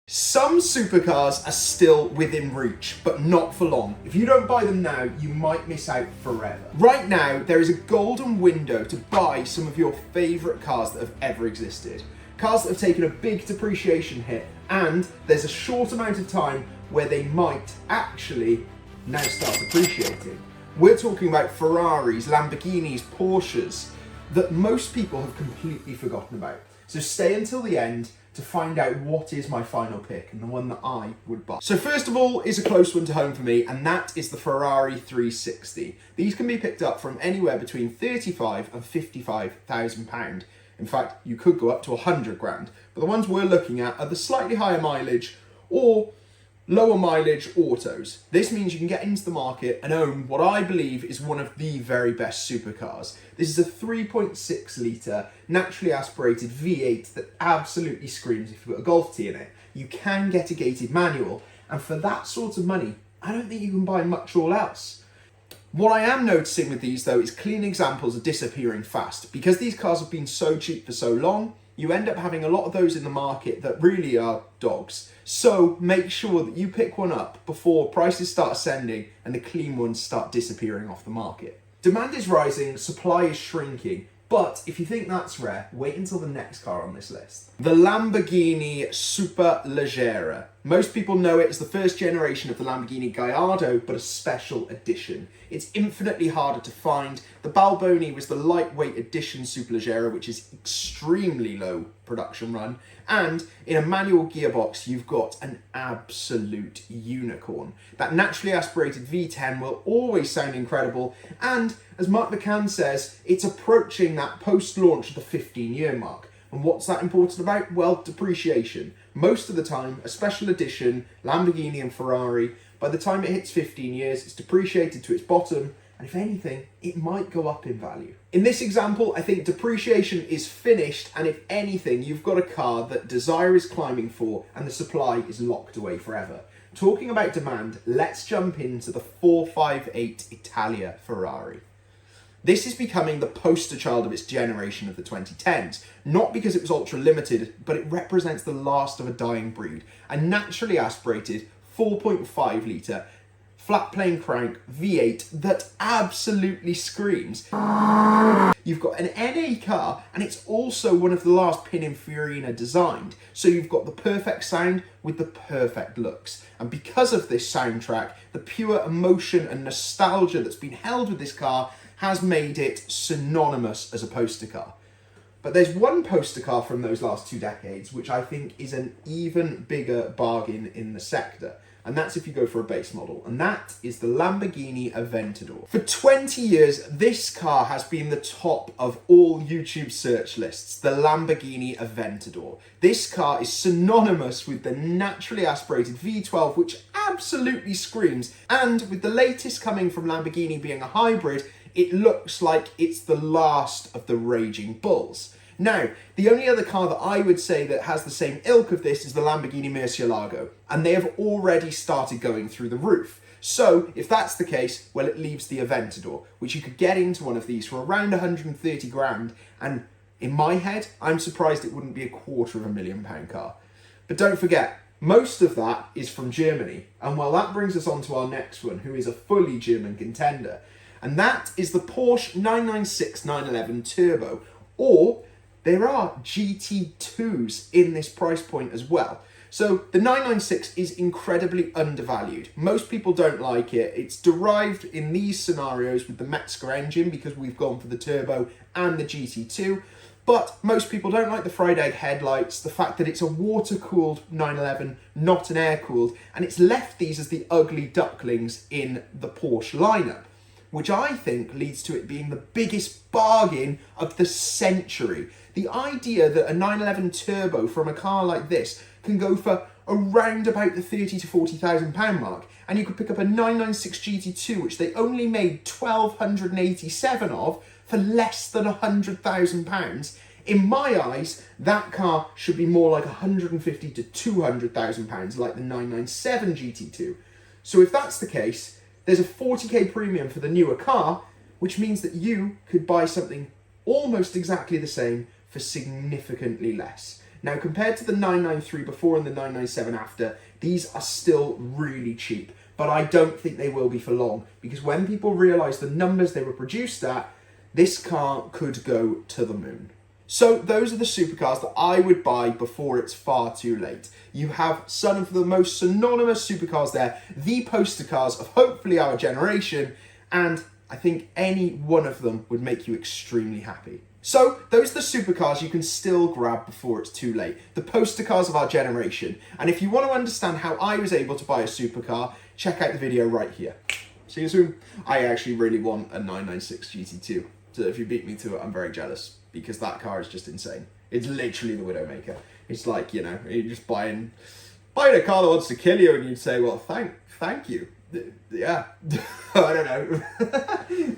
Some supercars are still within reach, but not for long. If you don't buy them now, you might miss out forever. Right now, there is a golden window to buy some of your favourite cars that have ever existed. Cars that have taken a big depreciation hit, and there's a short amount of time where they might actually now start appreciating. We're talking about Ferraris, Lamborghinis, Porsches that most people have completely forgotten about. So stay until the end to find out what is my final pick and the one that I would buy. So first of all is a close one to home for me, and that is the Ferrari 360. These can be picked up from anywhere between £35,000 and £55,000. In fact, you could go up to 100 grand, but the ones we're looking at are the slightly higher mileage or lower mileage autos. This means you can get into the market and own what I believe is one of the very best supercars. This is a 3.6 litre naturally aspirated V8 that absolutely screams if you've got a Golf T in it. You can get a gated manual, and for that sort of money, I don't think you can buy much all else. What I am noticing with these though is clean examples are disappearing fast. Because these cars have been so cheap for so long, you end up having a lot of those in the market that really are dogs. So make sure that you pick one up before prices start ascending and the clean ones start disappearing off the market. Demand is rising, supply is shrinking, but if you think that's rare, wait until the next car on this list. The Lamborghini Superleggera. Most people know it as the first generation of the Lamborghini Gallardo, but a special edition. It's infinitely harder to find. The Balboni was the lightweight edition Superleggera, which is extremely low production run. And in a manual gearbox, you've got an absolute unicorn. That naturally aspirated V10 will always sound incredible. And as Mark McCann says, it's approaching that post-launch of the 15-year mark. And what's that important about? Well, depreciation. Most of the time, a special edition, Lamborghini and Ferrari, by the time it hits 15 years, it's depreciated to its bottom, and if anything, it might go up in value. In this example, I think depreciation is finished, and if anything, you've got a car that desire is climbing for, and the supply is locked away forever. Talking about demand, let's jump into the 458 Italia Ferrari. This is becoming the poster child of its generation of the 2010s, not because it was ultra limited, but it represents the last of a dying breed. A naturally aspirated 4.5 litre flat plane crank V8 that absolutely screams. You've got an NA car, and it's also one of the last Pininfarina designed. So you've got the perfect sound with the perfect looks. And because of this soundtrack, the pure emotion and nostalgia that's been held with this car has made it synonymous as a poster car. But there's one poster car from those last 2 decades which I think is an even bigger bargain in the sector. And that's if you go for a base model. And that is the Lamborghini Aventador. For 20 years, this car has been the top of all YouTube search lists, the Lamborghini Aventador. This car is synonymous with the naturally aspirated V12, which absolutely screams. And with the latest coming from Lamborghini being a hybrid, it looks like it's the last of the raging bulls. Now, the only other car that I would say that has the same ilk of this is the Lamborghini Murcielago, and they have already started going through the roof. So, if that's the case, well, it leaves the Aventador, which you could get into one of these for around 130 grand, and in my head, I'm surprised it wouldn't be a £250,000 car. But don't forget, most of that is from Germany, and well, that brings us on to our next one, who is a fully German contender, and that is the Porsche 996 911 Turbo, or there are GT2s in this price point as well. So the 996 is incredibly undervalued. Most people don't like it. It's derived in these scenarios with the Metzger engine because we've gone for the turbo and the GT2. But most people don't like the fried egg headlights, the fact that it's a water-cooled 911, not an air-cooled, and it's left these as the ugly ducklings in the Porsche lineup, which I think leads to it being the biggest bargain of the century. The idea that a 911 Turbo from a car like this can go for around about the £30,000 to £40,000 mark, and you could pick up a 996 GT2, which they only made 1,287 of, for less than £100,000. In my eyes, that car should be more like £150,000 to £200,000, like the 997 GT2. So if that's the case, there's a 40k premium for the newer car, which means that you could buy something almost exactly the same for significantly less. Now, compared to the 993 before and the 997 after, these are still really cheap, but I don't think they will be for long, because when people realise the numbers they were produced at, this car could go to the moon. So those are the supercars that I would buy before it's far too late. You have some of the most synonymous supercars there, the poster cars of hopefully our generation, and I think any one of them would make you extremely happy. So those are the supercars you can still grab before it's too late, the poster cars of our generation. And if you want to understand how I was able to buy a supercar, check out the video right here. See you soon. I actually really want a 996 GT2. So if you beat me to it, I'm very jealous, because that car is just insane. It's literally the Widowmaker. It's like, you know, you're just buying a car that wants to kill you, and you'd say, well, thank you. Yeah, I don't know.